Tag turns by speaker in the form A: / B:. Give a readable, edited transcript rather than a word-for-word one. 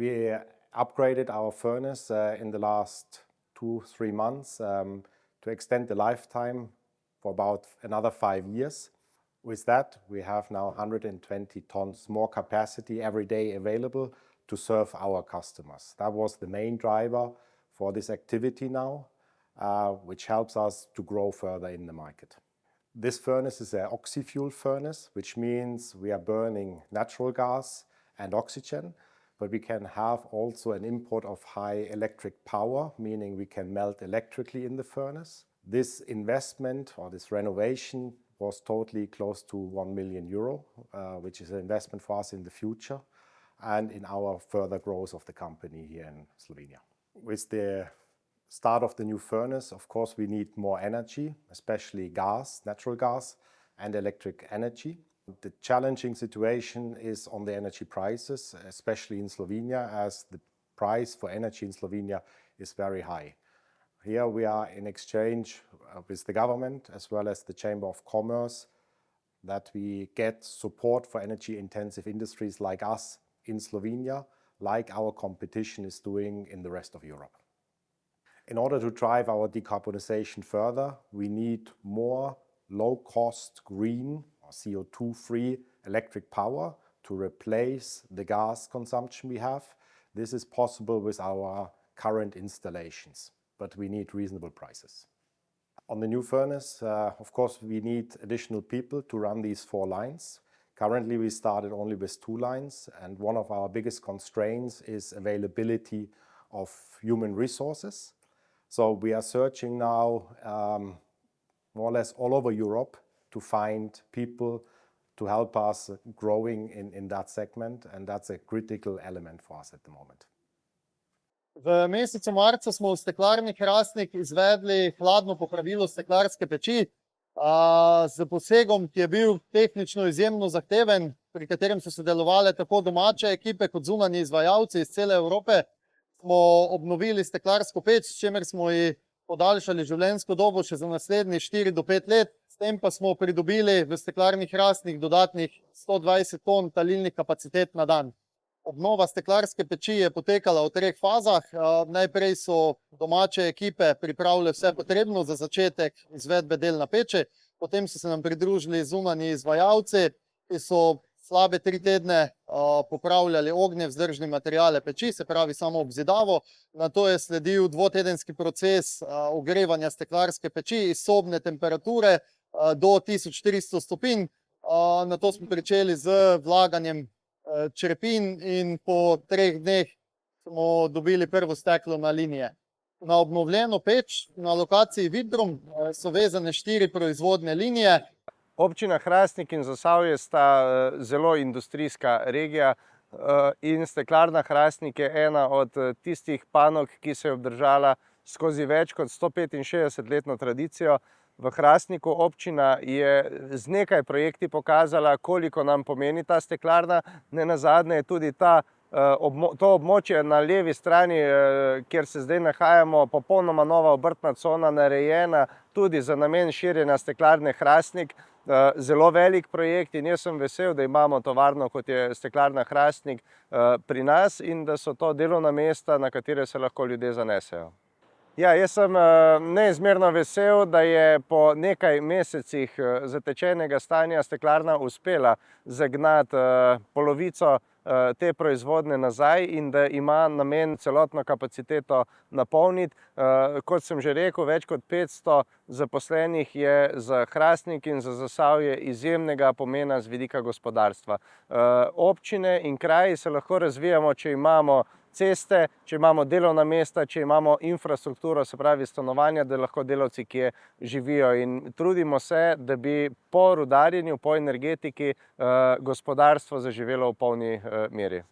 A: We upgraded our furnace in the last 2-3 months to extend the lifetime for about another 5 years. With that, we have now 120 tons more capacity every day available to serve our customers. That was the main driver for this activity now, which helps us to grow further in the market. This furnace is an oxy-fuel furnace, which means we are burning natural gas and oxygen, but we can have also an import of high electric power, meaning we can melt electrically in the furnace. This investment or this renovation was totally close to 1 million euro, which is an investment for us in the future and in our further growth of the company here in Slovenia. With the start of the new furnace, of course, we need more energy, especially gas, natural gas and electric energy. The challenging situation is on the energy prices, especially in Slovenia, as the price for energy in Slovenia is very high. Here we are in exchange with the government as well as the Chamber of Commerce that we get support for energy intensive industries like us in Slovenia, like our competition is doing in the rest of Europe. In order to drive our decarbonization further, we need more low-cost green or CO2-free electric power to replace the gas consumption we have. This is possible with our current installations, but we need reasonable prices. On the new furnace, of course, we need additional people to run these 4 lines. Currently, we started only with 2 lines, and one of our biggest constraints is availability of human resources. So we are searching now more or less all over Europe to find people to help us growing in that segment, and that's a critical element for us at the moment.
B: V mesecu marcu smo v Steklarni Hrastnik izvedli hladno popravilo steklarske peči z posegom, ki je bil tehnično izjemno zahteven, pri katerem so sodelovale tako domače ekipe kot zunanji izvajalci iz cele Evrope. Smo obnovili steklarsko peč, s čimer smo ji podaljšali življenjsko dobo še za naslednjih 4 do 5 let. S tem pa smo pridobili v Steklarni Hrastnik dodatnih 120 ton talilnih kapacitet na dan. Obnova steklarske peči je potekala v 3 fazah. Najprej so domače ekipe pripravile vse potrebno za začetek izvedbe del na peči, potem so se nam pridružili zunanji izvajalci, ki so slabe 3 tedne popravljali ognje vzdržne materiale peči, se pravi samo obzidavo. Nato je sledil 2-tedenski proces ogrevanja steklarske peči iz sobne temperature do 1400 stopinj. Nato smo pričeli z vlaganjem črepin in po 3 dneh smo dobili prvo steklo na linije. Na obnovljeno peč na lokaciji Vidrum so vezane 4 proizvodne linije.
C: Občina Hrastnik in Zasavje sta zelo industrijska regija in Steklarna Hrastnik je ena od tistih panog, ki se je obdržala skozi več kot 165-letno tradicijo. V Hrastniku občina je z nekaj projekti pokazala, koliko nam pomeni ta steklarna. Nenazadnje je tudi to območje na levi strani, kjer se zdaj nahajamo, popolnoma nova obrtna cona, narejena tudi za namen širjenja Steklarne Hrastnik. Zelo velik projekt in jaz sem vesel, da imamo tovarno, kot je Steklarna Hrastnik, pri nas in da so to delovna mesta, na katere se lahko ljudje zanesejo. Ja, jaz sem neizmerno vesel, da je po nekaj mesecih zatečenega stanja steklarna uspela zagnati polovico te proizvodne nazaj in da ima namen celotno kapaciteto napolniti. Kot sem že rekel, več kot 500 zaposlenih je za Hrastnik in za Zasavje izjemnega pomena z vidika gospodarstva. Občine in kraji se lahko razvijamo, če imamo ceste, če imamo delovna mesta, če imamo infrastrukturo, se pravi stanovanja, da lahko delavci kje živijo. In trudimo se, da bi po rudarjenju, po energetiki gospodarstvo zaživelo v polni meri.